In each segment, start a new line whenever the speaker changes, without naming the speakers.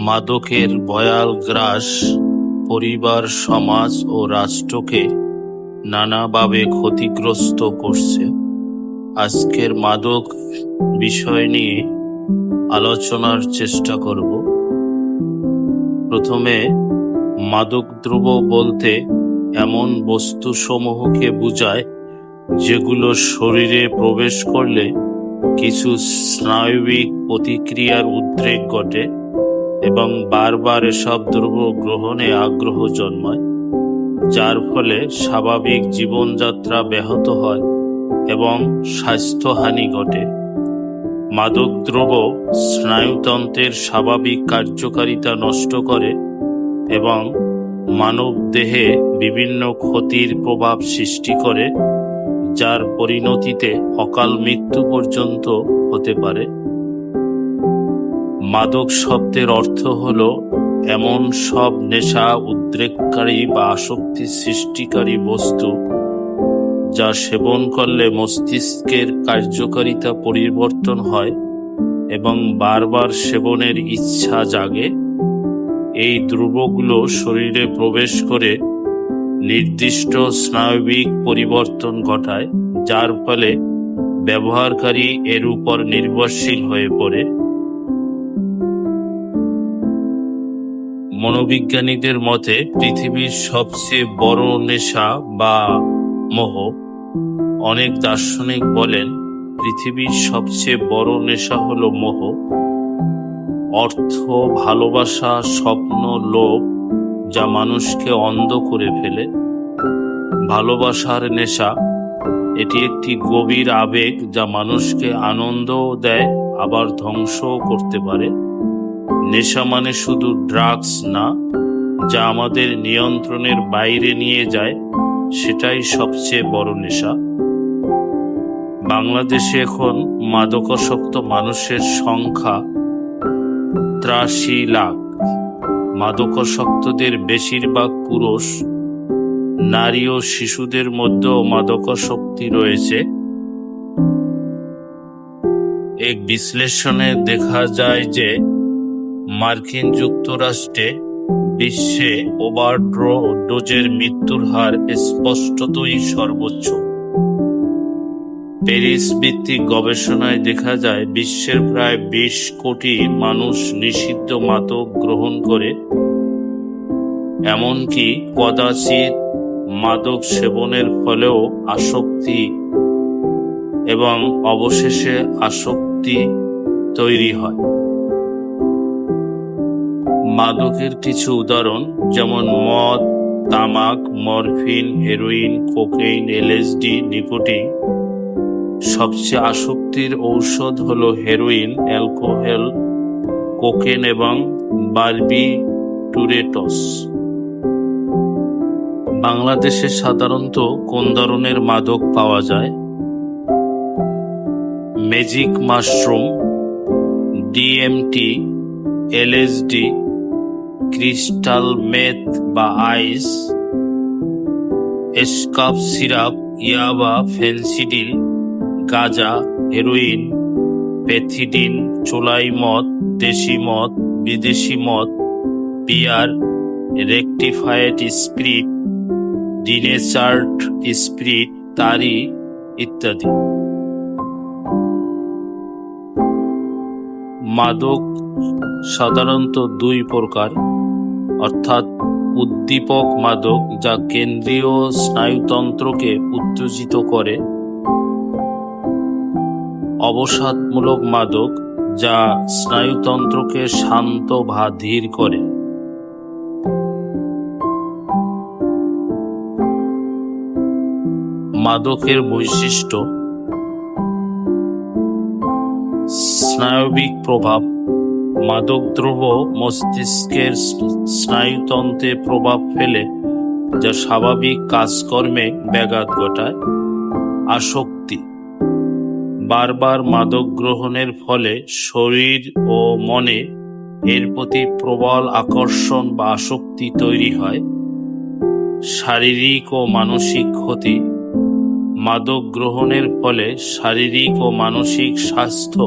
মাদকের ভয়াল গ্রাস পরিবার, সমাজ ও রাষ্ট্রকে নানাভাবে ক্ষতিগ্রস্ত করছে। আজকের মাদক বিষয় নিয়ে আলোচনার চেষ্টা করব। প্রথমে মাদকদ্রব্য বলতে এমন বস্তুসমূহকে বোঝায় যেগুলো শরীরে প্রবেশ করলে কিছু স্নায়বিক প্রতিক্রিয়ার উদ্রেক ঘটে এবং বারবার এসব দ্রব্য গ্রহণে আগ্রহ জন্মায়, যার ফলে স্বাভাবিক জীবনযাত্রা ব্যাহত হয় এবং স্বাস্থ্যহানি ঘটে। মাদকদ্রব্য স্নায়ুতন্ত্রের স্বাভাবিক কার্যকারিতা নষ্ট করে এবং মানব দেহে বিভিন্ন ক্ষতির প্রভাব সৃষ্টি করে, যার পরিণতিতে অকাল মৃত্যু পর্যন্ত হতে পারে। মাদক শব্দের অর্থ হল এমন সব নেশা উদ্রেককারী বা আসক্তি সৃষ্টিকারী বস্তু যা সেবন করলে মস্তিষ্কের কার্যকারিতা পরিবর্তন হয় এবং বারবার সেবনের ইচ্ছা জাগে। এই দ্রব্যগুলো শরীরে প্রবেশ করে নির্দিষ্ট স্নায়বিক পরিবর্তন ঘটায়, যার ফলে ব্যবহারকারী এর উপর নির্ভরশীল হয়ে পড়ে। মনোবিজ্ঞানীদের মতে পৃথিবীর সবচেয়ে বড় নেশা বা মোহ। অনেক দার্শনিক বলেন পৃথিবীর সবচেয়ে বড় নেশা হলো মোহ। অর্থ, ভালোবাসা, স্বপ্ন, লোভ যা মানুষকে অন্ধ করে ফেলে। ভালোবাসার নেশা, এটি একটি গভীর আবেগ যা মানুষকে আনন্দও দেয় আবার ধ্বংসও করতে পারে। নেশা মানে শুধু ড্রাগস না, যা আমাদের নিয়ন্ত্রণের বাইরে নিয়ে যায়, সেটাই সবচেয়ে বড় নেশা। বাংলাদেশে এখন মাদকাসক্ত মানুষের সংখ্যা 83 লাখ। মাদকাসক্তদের বেশিরভাগ পুরুষ। নারী ও শিশুদের মধ্যেও মাদকাসক্তি রয়েছে। এক বিশ্লেষণে দেখা যায় যে মার্কিন যুক্তরাষ্ট্রে বিশ্বে ওভারডোজের মৃত্যুর হার স্পষ্টতই সর্বোচ্চ। প্যারিস ভিত্তিক গবেষণায় দেখা যায় বিশ্বের প্রায় 20 কোটি মানুষ নিষিদ্ধ মাদক গ্রহণ করে, এমনকি কদাচিৎ মাদক সেবনের ফলেও আসক্তি এবং অবশেষে আসক্তি তৈরি হয়। মাদকের কিছু উদাহরণ যেমন মদ, তামাক, morphine, heroin, cocaine, LSD, nicotine. সবচেয়ে আসক্তির ঔষধ হলো হেরোইন, অ্যালকোহল, কোকেন এবং বারবিটুরেটস। বাংলাদেশে সাধারণত কোন ধরনের মাদক পাওয়া যায়? Magic mushroom, DMT, LSD, crystal meth বা আইস, এসকাপ সিরাপ, ইয়াবা, ফেন্সিডিল, গাঁজা, হেরোইন, প্যাথিডিন, চোলাই মদ, দেশি মদ, বিদেশি মদ, beer, rectified spirit, denatured spirit, তারি ইত্যাদি। মাদক সাধারণত 2 প্রকার, অর্থাৎ উদ্দীপক মাদক যা কেন্দ্রীয় স্নায়ুতন্ত্রকে উত্তেজিত করে, অবসাদমূলক মাদক যা স্নায়ুতন্ত্রকে শান্ত বা ধীর করে। মাদকের বৈশিষ্ট্য: স্নায়বিক প্রভাব। মাদকদ্রব্য মস্তিষ্কের স্নায়ুতন্ত্রে প্রভাব ফেলে, যা স্বাভাবিক কাজকর্মে ব্যাঘাত ঘটায়। আসক্তি: বারবার মাদক গ্রহণের ফলে শরীর ও মনে এর প্রতি প্রবল আকর্ষণ বা আসক্তি তৈরি হয়। শারীরিক ও মানসিক ক্ষতি: মাদক গ্রহণের ফলে শারীরিক ও মানসিক স্বাস্থ্য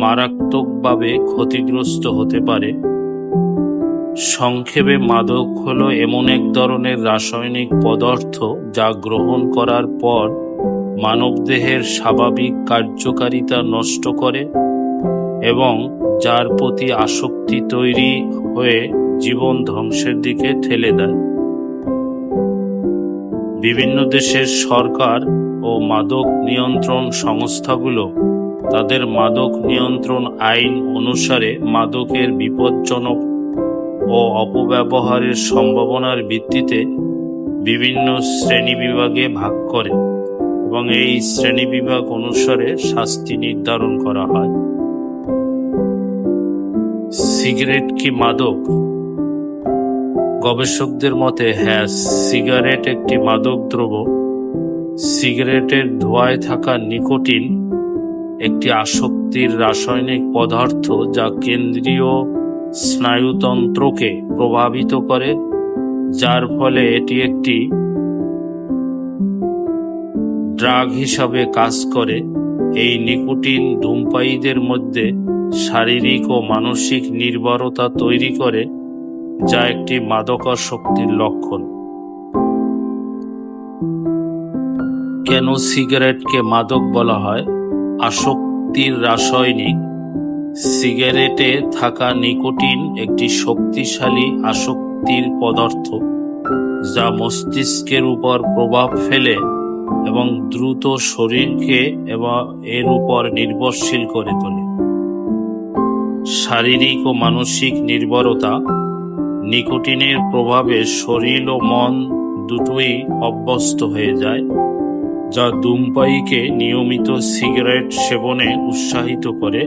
মারাত্মকভাবে ক্ষতিগ্রস্ত হতে পারে। সংক্ষেপে মাদক হলো এমন এক ধরনের রাসায়নিক পদার্থ যা গ্রহণ করার পর মানবদেহের স্বাভাবিক কার্যকারিতা নষ্ট করে এবং যার প্রতি আসক্তি তৈরি হয়ে জীবন ধ্বংসের দিকে ঠেলে দেয়। বিভিন্ন দেশের সরকার ও মাদক নিয়ন্ত্রণ সংস্থাগুলো তাদের মাদক নিয়ন্ত্রণ আইন অনুসারে মাদকের বিপজ্জনক ও অপব্যবহারের সম্ভাবনার ভিত্তিতে বিভিন্ন শ্রেণীবিভাগে ভাগ করে এবং এই শ্রেণীবিভাগ অনুসারে শাস্তি নির্ধারণ করা হয়। সিগারেট কি মাদক? গবেষকদের মতে হ্যাঁ, সিগারেট একটি মাদক দ্রব্য। সিগারেটের ধোঁয়ায় থাকা নিকোটিন একটি আসক্তির রাসায়নিক পদার্থ যা কেন্দ্রীয় স্নায়ুতন্ত্রকে প্রভাবিত করে, যার ফলে এটি একটি ড্রাগ হিসাবে কাজ করে। এই নিকোটিন ধূমপায়ীদের মধ্যে শারীরিক ও মানসিক নির্ভরতা তৈরি করে, যা একটি মাদকাসক্তির লক্ষণ। কেন সিগারেটকে মাদক বলা হয়? আসক্তির রাসায়নিক। সিগারেটে থাকা নিকোটিন একটি শক্তিশালী আসক্তির পদার্থ যা মস্তিষ্কের উপর প্রভাব ফেলে এবং দ্রুত শরীরকে এর উপর নির্ভরশীল করে তোলে। শারীরিক ও মানসিক নির্ভরতা। নিকোটিনের প্রভাবে শরীর ও মন দুটোই অভ্যস্ত হয়ে যায়, যা ধূমপায়ীকে নিয়মিত সিগারেট সেবনে উৎসাহিত করে।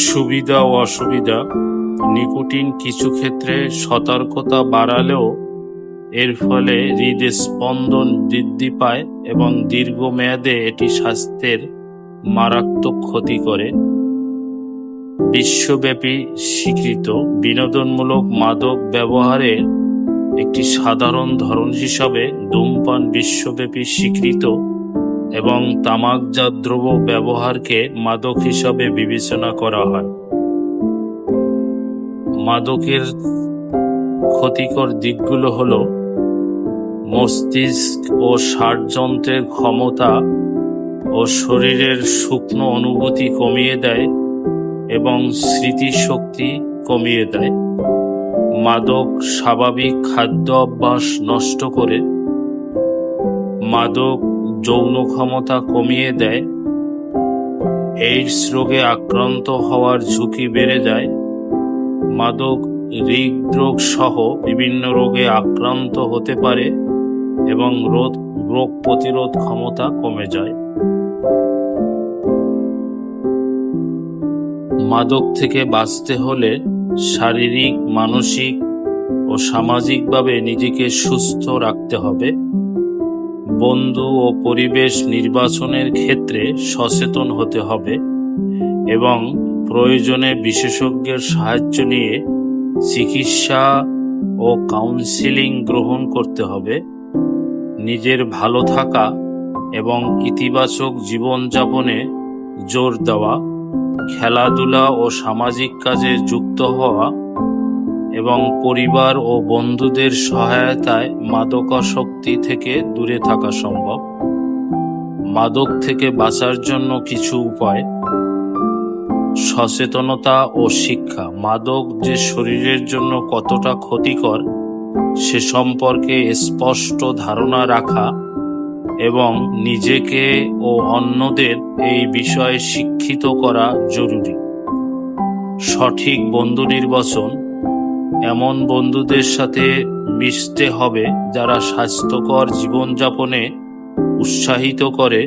সুবিধা ও অসুবিধা। নিকোটিন কিছু ক্ষেত্রে সতর্কতা বাড়ালেও এর ফলে হৃদস্পন্দন বৃদ্ধি পায় এবং দীর্ঘমেয়াদে এটি স্বাস্থ্যের মারাত্মক ক্ষতি করে। বিশ্বব্যাপী স্বীকৃত। বিনোদনমূলক মাদক ব্যবহারের একটি সাধারণ ধরন হিসাবে ধূমপান বিশ্বব্যাপী স্বীকৃত এবং তামাকজাত দ্রব্য ব্যবহারকে মাদক হিসাবে বিবেচনা করা হয়। মাদকের ক্ষতিকর দিকগুলো হল মস্তিষ্ক ও ষাটযন্ত্রের ক্ষমতা ও শরীরের সূক্ষ্ম অনুভূতি কমিয়ে দেয় এবং স্মৃতিশক্তি কমিয়ে দেয়। মাদক স্বাভাবিক খাদ্য অভ্যাস নষ্ট করে। মাদক যৌন ক্ষমতা কমিয়ে দেয়। এইডস রোগে আক্রান্ত হওয়ার ঝুঁকি বেড়ে যায়। মাদক হৃদরোগ সহ বিভিন্ন রোগে আক্রান্ত হতে পারে এবং রোগ প্রতিরোধ ক্ষমতা কমে যায়। মাদক থেকে বাঁচতে হলে শারীরিক, মানসিক ও সামাজিকভাবে নিজেকে সুস্থ রাখতে হবে। বন্ধু ও পরিবেশ নির্বাচনের ক্ষেত্রে সচেতন হতে হবে এবং প্রয়োজনে বিশেষজ্ঞের সাহায্য নিয়ে চিকিৎসা ও কাউন্সেলিং গ্রহণ করতে হবে। নিজের ভালো থাকা এবং ইতিবাচক জীবনযাপনে জোর দেওয়া, খেলাধুলা ও সামাজিক কাজে যুক্ত হওয়া এবং পরিবার ও বন্ধুদের সহায়তায় মাদকাসক্তি থেকে দূরে থাকা সম্ভব। মাদক থেকে বাঁচার জন্য কিছু উপায়। সচেতনতা ও শিক্ষা। মাদক যে শরীরের জন্য কতটা ক্ষতিকর সে সম্পর্কে স্পষ্ট ধারণা রাখা এবং নিজেকে ও অন্যদের এই বিষয়ে শিক্ষিত করা জরুরি। সঠিক বন্ধু নির্বাচন। এমন বন্ধুদের সাথে মিশতে হবে যারা স্বাস্থ্যকর জীবনযাপনে উৎসাহিত করে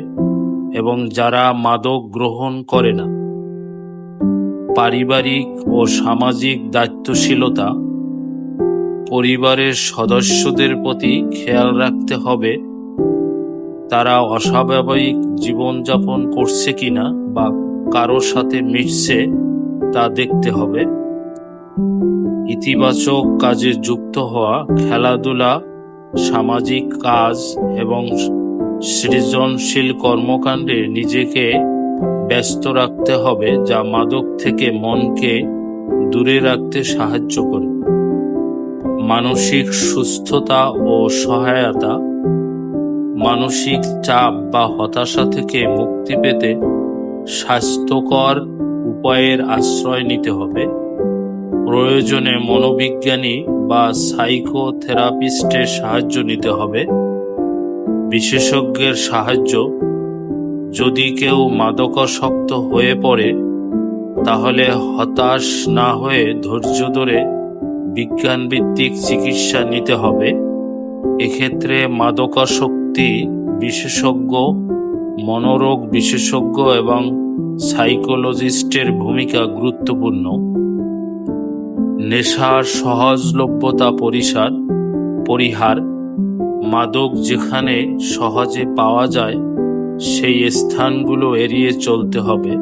এবং যারা মাদক গ্রহণ করে না। পারিবারিক ও সামাজিক দায়িত্বশীলতা। পরিবারের সদস্যদের প্রতি খেয়াল রাখতে হবে তারা অস্বাভাবিক জীবনযাপন করছে কিনা বা কারো সাথে মিশছে তা দেখতে হবে। ইতিবাচক কাজে যুক্ত হওয়া। খেলাধুলা, সামাজিক কাজ এবং সৃজনশীল কর্মকাণ্ডে নিজেকে ব্যস্ত রাখতে হবে যা মাদক থেকে মনকে দূরে রাখতে সাহায্য করে। মানসিক সুস্থতা ও সহায়তা। মানসিক চাপ বা হতাশা থেকে মুক্তি পেতে স্বাস্থ্যকর উপায়ের আশ্রয় নিতে হবে। প্রয়োজনে মনোবিজ্ঞানী বা সাইকোথেরাপিস্টের সাহায্য নিতে হবে। বিশেষজ্ঞের সাহায্য। যদি কেউ মাদকাসক্ত হয়ে পড়ে তাহলে হতাশ না হয়ে ধৈর্য ধরে বিজ্ঞানভিত্তিক চিকিৎসা নিতে হবে। এক্ষেত্রে মাদকাসক্তি বিশেষজ্ঞ, মনোরোগ বিশেষজ্ঞ এবং সাইকোলজিস্টের ভূমিকা গুরুত্বপূর্ণ। নেশার সহজলভ্যতা পরিহার। মাদক যেখানে সহজে পাওয়া যায় সেই স্থানগুলো এড়িয়ে চলতে হবে।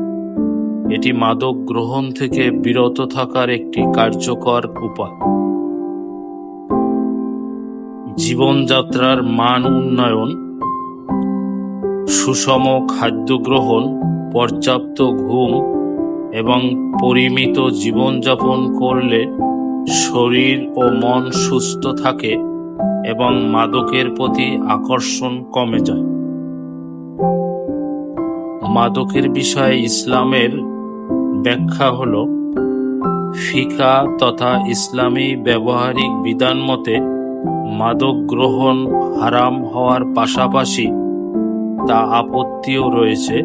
এটি মাদক গ্রহণ থেকে বিরত থাকার একটি কার্যকর উপায়। জীবনযাত্রার মান উন্নয়ন। সুষম খাদ্য গ্রহণ, পর্যাপ্ত ঘুম এবং পরিমিত জীবনযাপন করলে শরীর ও মন সুস্থ থাকে এবং মাদকের প্রতি আকর্ষণ কমে যায়। মাদকের বিষয়ে ইসলামের ব্যাখ্যা হল, ফিকা তথা ইসলামী ব্যবহারিক বিধান মতে মাদক গ্রহণ হারাম হওয়ার পাশাপাশি তা আপত্তিও রয়েছে।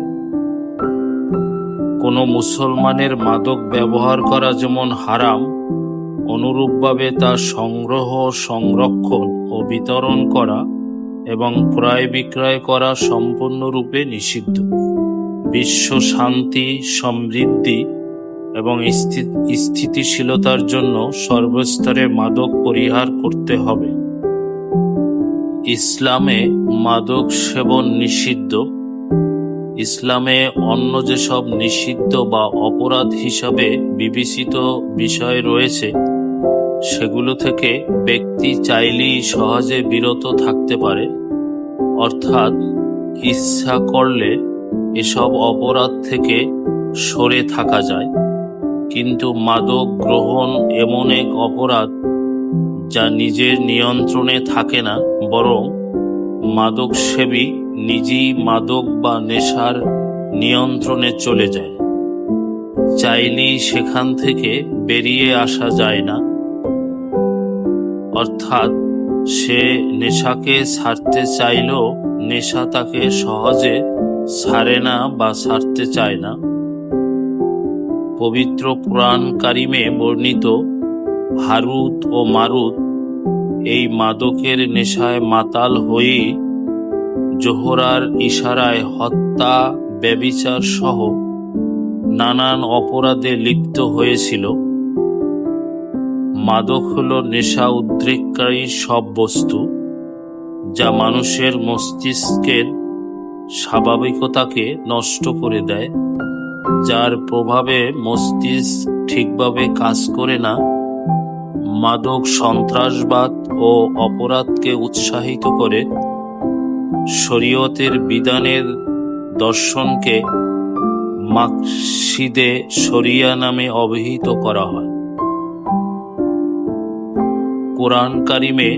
কোনো মুসলমানের মাদক ব্যবহার করা যেমন হারাম, অনুরূপভাবে তা সংগ্রহ, সংরক্ষণ ও বিতরণ করা এবং ক্রয় বিক্রয় করা সম্পূর্ণরূপে নিষিদ্ধ। বিশ্ব শান্তি, সমৃদ্ধি এবং স্থিতিশীলতার জন্য সর্বস্তরে মাদক পরিহার করতে হবে। ইসলামে মাদক সেবন নিষিদ্ধ। ইসলামে অন্য যেসব নিষিদ্ধ বা অপরাধ হিসাবে বিবেচিত বিষয় রয়েছে সেগুলো থেকে ব্যক্তি চাইলেই সহজে বিরত থাকতে পারে, অর্থাৎ ইচ্ছা করলে এসব অপরাধ থেকে সরে থাকা যায়। কিন্তু মাদক গ্রহণ এমন এক অপরাধ যা নিজের নিয়ন্ত্রণে থাকে না, বরং মাদক সেবী নিজেই মাদক বা নেশার নিয়ন্ত্রণে চলে যায়। চাইলেই সেখান থেকে বেরিয়ে আসা যায় না, অর্থাৎ সে নেশাকে ছাড়তে চাইলেও নেশা তাকে সহজে ছাড়ে না বা ছাড়তে চায় না। পবিত্র কুরআন কারিমে বর্ণিত হারুত ও মারুত এই মাদকের নেশায় মাতাল হয়ে জোহরার ইশারায় হত্যা, ব্যভিচার সহ নানান অপরাধে লিপ্ত হয়েছিল। মাদক হল নেশা উদ্রেককারী সব বস্তু যা মানুষের মস্তিষ্কের স্বাভাবিকতাকে নষ্ট করে দেয়, যার প্রভাবে মস্তিষ্ক ঠিকভাবে কাজ করে না। মাদক সন্ত্রাসবাদ ও অপরাধকে উৎসাহিত করে। শরীয়তের বিধানের দর্শনকে মাকসিদে শরিয়া নামে অভিহিত করা হয়। কোরআন কারিমে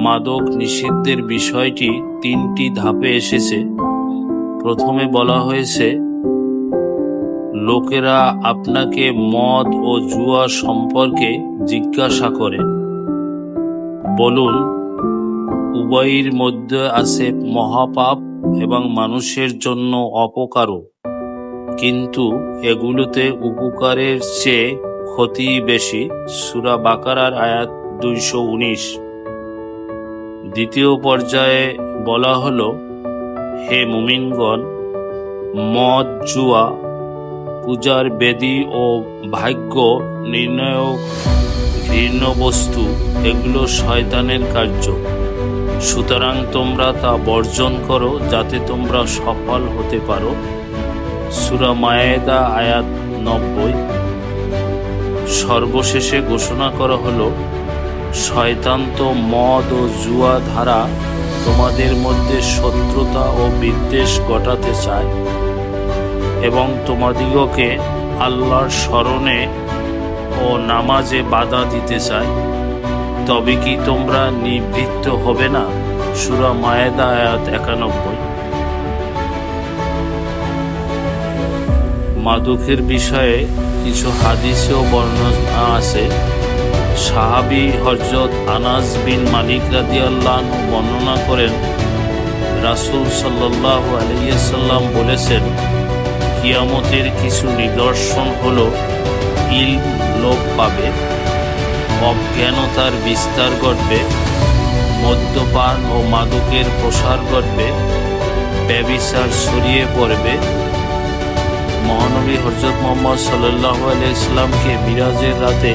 মাদক নিষিদ্ধের বিষয়টি 3টি ধাপে এসেছে। প্রথমে বলা হয়েছে, লোকেরা আপনাকে মদ ও জুয়া সম্পর্কে জিজ্ঞাসা করে, বলুন উভয়ের মধ্যে আছে মহাপাপ এবং মানুষের জন্য অপকারও, কিন্তু এগুলোতে উপকারের চেয়ে ক্ষতি বেশি। সূরা বাকারার আয়াত 219। দ্বিতীয় পর্যায়ে বলা হলো, হে মুমিনগণ, মদ, জুয়া, পূজার বেদী ও ভাগ্য নির্ণায়ক ঘৃণ্য বস্তু, এগুলো শয়তানের কার্য। সুতরাং তোমরা তা বর্জন করো যাতে তোমরা সফল হতে পারো। সূরা মায়েদা আয়াত 90। সর্বশেষে ঘোষণা করা হলো, শয়তান তো মদ ও জুয়া দ্বারা তোমাদের মধ্যে শত্রুতা ও বিদ্বেষ ঘটাতে চায় এবং তোমাদিগকে আল্লাহর স্মরণে ও নামাজে বাধা দিতে চায়, তবে কি তোমরা নিবৃত্ত হবে না? সূরা মায়েদা আয়াত 91। মাদকের বিষয়ে কিছু হাদিসেও বর্ণনা আছে। সাহাবী হযরত আনাস বিন মালিক রাদিয়াল্লাহু আনহু বর্ণনা করেন, রাসূল সাল্লাল্লাহু আলাইহি ওয়াসাল্লাম বলেছেন, কিয়ামতের কিছু নিদর্শন হলো ইলম লোপ পাবে, অজ্ঞানতার বিস্তার ঘটবে, মদ্যপান ও মাদকের প্রসার ঘটবে, ব্যভিচার ছড়িয়ে পড়বে। মহানবী হযরত মুহাম্মদ সাল্লাল্লাহু আলাইহি ওয়াসাল্লামকে মিরাজের রাতে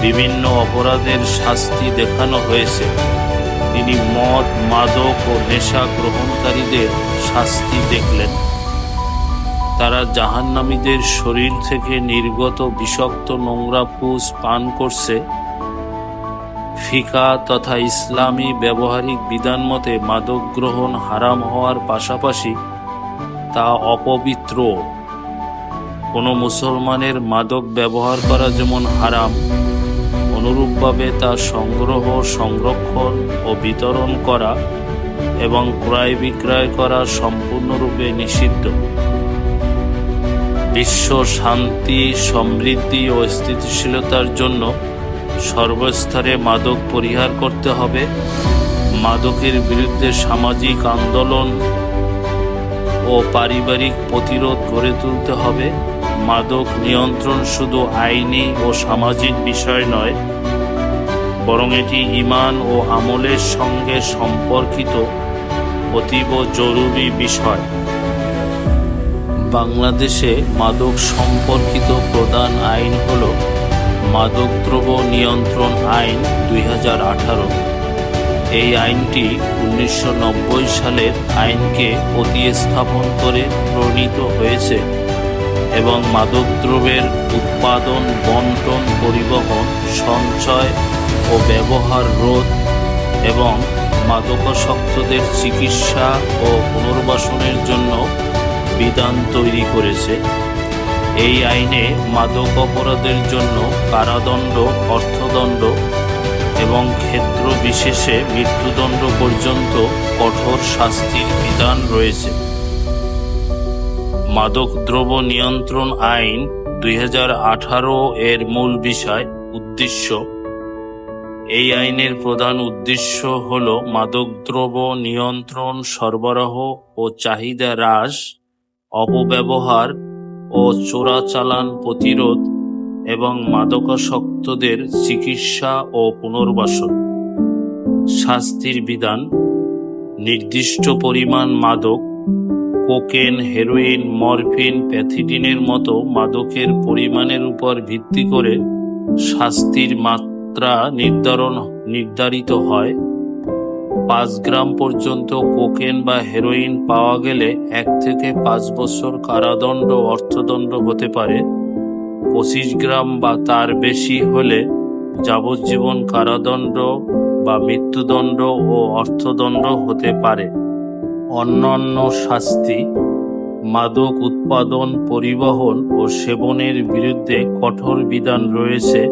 বিভিন্ন অপরাধের শাস্তি দেখানো হয়েছে। তিনি মদ, মাদক ও নেশা গ্রহণকারীদের শাস্তি দেখলেন। তারা জাহান্নামীদের শরীর থেকে নির্গত বিষাক্ত নোংরা পুষ পান করছে। ফিকা তথা ইসলামী ব্যবহারিক বিধান মতে মাদক গ্রহণ হারাম হওয়ার পাশাপাশি তা অপবিত্র। কোনো মুসলমানের মাদক ব্যবহার করা যেমন হারাম, অনুরূপভাবে তা সংগ্রহ, সংরক্ষণ ও বিতরণ করা এবং ক্রয় বিক্রয় করা সম্পূর্ণরূপে নিষিদ্ধ। বিশ্ব শান্তি, সমৃদ্ধি ও স্থিতিশীলতার জন্য সর্বস্তরে মাদক পরিহার করতে হবে। মাদকের বিরুদ্ধে সামাজিক আন্দোলন ও পারিবারিক প্রতিরোধ গড়ে তুলতে হবে। মাদক নিয়ন্ত্রণ শুধু আইনি ও সামাজিক বিষয় নয়, বরং এটি ঈমান ও আমলের সঙ্গে সম্পর্কিত অতীব জরুরি বিষয়। বাংলাদেশে মাদক সম্পর্কিত প্রধান আইন হল মাদকদ্রব্য নিয়ন্ত্রণ আইন 2018। এই আইনটি 1990 সালের আইনকে প্রতিস্থাপন করে প্রণীত হয়েছে এবং মাদকদ্রব্যের উৎপাদন, বণ্টন, পরিবহন, সঞ্চয় ও ব্যবহার রোধ এবং মাদকাসক্তদের চিকিৎসা ও পুনর্বাসনের জন্য বিধান তৈরি করেছে। এই আইনে মাদক অপরাধের জন্য কারাদণ্ড, অর্থদণ্ড এবং ক্ষেত্র বিশেষে মৃত্যুদণ্ড পর্যন্ত কঠোর শাস্তির বিধান রয়েছে। মাদকদ্রব্য নিয়ন্ত্রণ আইন 2018 এর মূল বিষয়, উদ্দেশ্য। এই আইনের প্রধান উদ্দেশ্য হল মাদকদ্রব্য নিয়ন্ত্রণ, সরবরাহ ও চাহিদা হ্রাস, অপব্যবহার ও চোরাচালান প্রতিরোধ এবং মাদকাসক্তদের চিকিৎসা ও পুনর্বাসন। শাস্তির বিধান: নির্দিষ্ট পরিমাণ মাদক, কোকেন, হেরোইন, মরফিন, প্যাথিডিনের মতো মাদকের পরিমাণের উপর ভিত্তি করে শাস্তির মাত্রা নির্ধারিত হয়। 5 গ্রাম পর্যন্ত কোকেন বা হেরোইন পাওয়া গেলে 1 থেকে 5 বছর কারাদণ্ড, অর্থদণ্ড হতে পারে। 25 গ্রাম বা তার বেশি হলে যাবজ্জীবন কারাদণ্ড বা মৃত্যুদণ্ড ও অর্থদণ্ড হতে পারে। অন্যান্য শাস্তি: মাদক উৎপাদন, পরিবহন ও সেবনের বিরুদ্ধে কঠোর বিধান রয়েছে,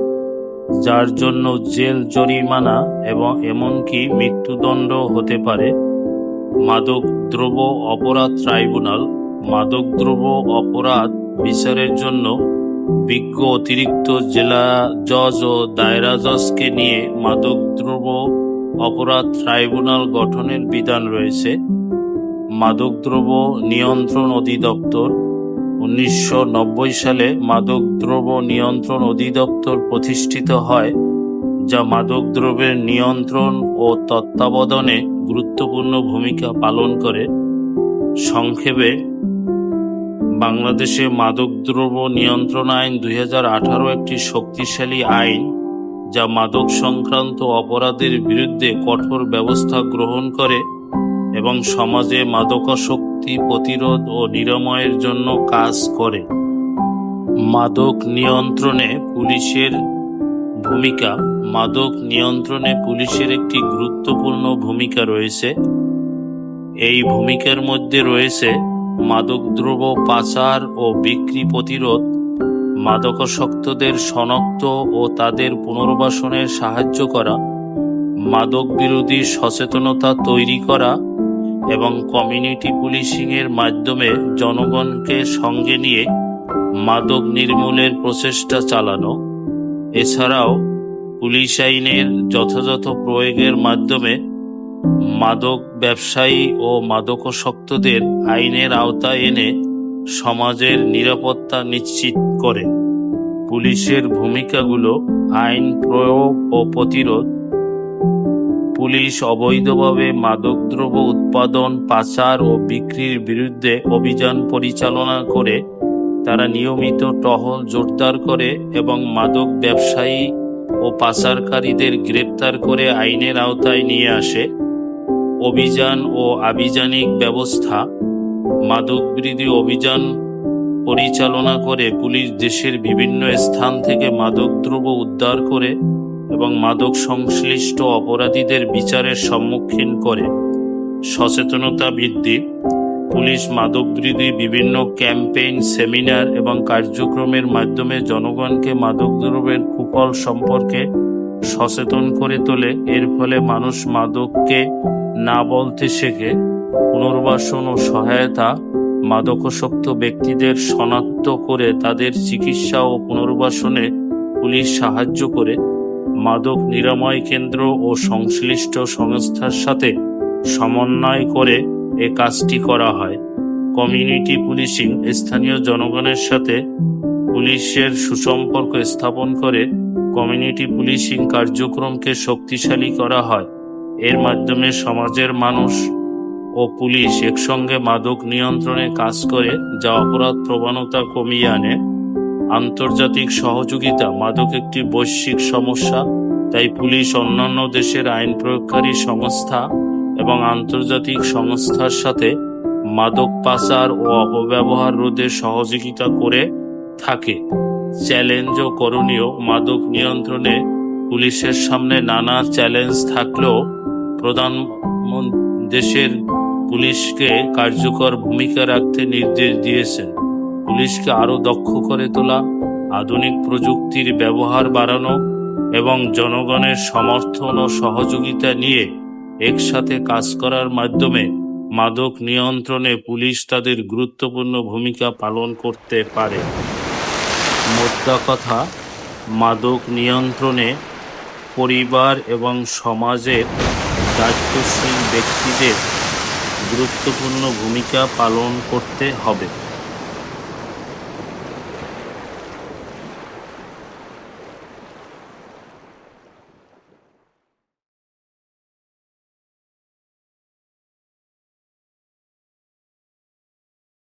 যার জন্য জেল, জরিমানা এবং এমনকি মৃত্যুদণ্ড হতে পারে। মাদকদ্রব্য অপরাধ ট্রাইব্যুনাল: মাদকদ্রব্য অপরাধ বিচারের জন্য বিজ্ঞ অতিরিক্ত জেলা জজ ও দায়রা জজকে নিয়ে মাদকদ্রব্য অপরাধ ট্রাইব্যুনাল গঠনের বিধান রয়েছে। মাদকদ্রব্য নিয়ন্ত্রণ অধিদপ্তর: 1990 সালে মাদকদ্রব্য নিয়ন্ত্রণ অধিদপ্তর প্রতিষ্ঠিত হয়, যা মাদকদ্রব্যের নিয়ন্ত্রণ ও তত্ত্বাবধানে গুরুত্বপূর্ণ ভূমিকা পালন করে। সংক্ষেপে, বাংলাদেশে মাদকদ্রব্য নিয়ন্ত্রণ আইন 2018 একটি শক্তিশালী আইন, যা মাদক সংক্রান্ত অপরাধের বিরুদ্ধে কঠোর ব্যবস্থা গ্রহণ করে এবং সমাজে মাদকাসক্তি প্রতিরোধ ও নিরাময়ের জন্য কাজ করে। মাদক নিয়ন্ত্রণে পুলিশের ভূমিকা: মাদক নিয়ন্ত্রণে পুলিশের একটি গুরুত্বপূর্ণ ভূমিকা রয়েছে। এই ভূমিকার মধ্যে রয়েছে মাদকদ্রব্য পাচার ও বিক্রি প্রতিরোধ, মাদকাসক্তদের শনাক্ত ও তাদের পুনর্বাসনে সাহায্য করা, মাদক বিরোধী সচেতনতা তৈরি করা এবং কমিউনিটি পুলিশিংয়ের মাধ্যমে জনগণকে সঙ্গে নিয়ে মাদক নির্মূলের প্রচেষ্টা চালানো। এছাড়াও পুলিশ আইনের যথাযথ প্রয়োগের মাধ্যমে মাদক ব্যবসায়ী ও মাদকাসক্তদের আইনের আওতায় এনে সমাজের নিরাপত্তা নিশ্চিত করে। পুলিশের ভূমিকাগুলো: আইন প্রয়োগ ও প্রতিরোধ। পুলিশ অবৈধভাবে মাদকদ্রব্য উৎপাদন, পাচার ও বিক্রির বিরুদ্ধে অভিযান পরিচালনা করে। তারা নিয়মিত টহল জোরদার করে এবং মাদক ব্যবসায়ী ও পাচারকারীদের গ্রেপ্তার করে আইনের আওতায় নিয়ে আসে। অভিযান ও আভিযানিক ব্যবস্থা। মাদক বিরোধী অভিযান পরিচালনা করে পুলিশ দেশের বিভিন্ন স্থান থেকে মাদকদ্রব্য উদ্ধার করে এবং মাদক সংশ্লিষ্ট অপরাধীদের বিচারের সম্মুখীন করে। সচেতনতা বৃদ্ধি। পুলিশ মাদক বিরোধী বিভিন্ন ক্যাম্পেইন, সেমিনার এবং কার্যক্রমের মাধ্যমে জনগণকে মাদকদ্রব্যের কুফল সম্পর্কে সচেতন করে তোলে। এর ফলে মানুষ মাদককে না বলতে শেখে। পুনর্বাসন ও সহায়তা। মাদকাসক্ত ব্যক্তিদের শনাক্ত করে তাদের চিকিৎসা ও পুনর্বাসনে পুলিশ সাহায্য করে। মাদক নিরাময় কেন্দ্র ও সংশ্লিষ্ট সংস্থার সাথে সমন্বয় করে এ কাজটি করা হয়। Community policing. স্থানীয় জনগণের সাথে পুলিশের সুসম্পর্ক স্থাপন করে কমিউনিটি পুলিশিং কার্যক্রমকে শক্তিশালী করা হয়। এর মাধ্যমে সমাজের মানুষ ও পুলিশ একসঙ্গে মাদক নিয়ন্ত্রণে কাজ করে, যা অপরাধ প্রবণতা কমিয়ে আনে। আন্তর্জাতিক সহযোগিতা। মাদক একটি বৈশ্বিক সমস্যা, তাই পুলিশ অন্যান্য দেশের আইন প্রয়োগকারী সংস্থা এবং আন্তর্জাতিক সংস্থার সাথে মাদক পাচার ও অপব্যবহার রোধে সহযোগিতা করে থাকে। চ্যালেঞ্জ ও করণীয়। মাদক নিয়ন্ত্রণে পুলিশের সামনে নানা চ্যালেঞ্জ থাকলেও প্রধানমন্ত্রী দেশের পুলিশকে কার্যকর ভূমিকা রাখতে নির্দেশ দিয়েছেন। পুলিশকে আরও দক্ষ করে তোলা, আধুনিক প্রযুক্তির ব্যবহার বাড়ানো এবং জনগণের সমর্থন ও সহযোগিতা নিয়ে একসাথে কাজ করার মাধ্যমে মাদক নিয়ন্ত্রণে পুলিশ তাদের গুরুত্বপূর্ণ ভূমিকা পালন করতে পারে। মোদ্দা কথা, মাদক নিয়ন্ত্রণে পরিবার এবং সমাজের দায়িত্বশীল ব্যক্তিদের গুরুত্বপূর্ণ ভূমিকা পালন করতে হবে।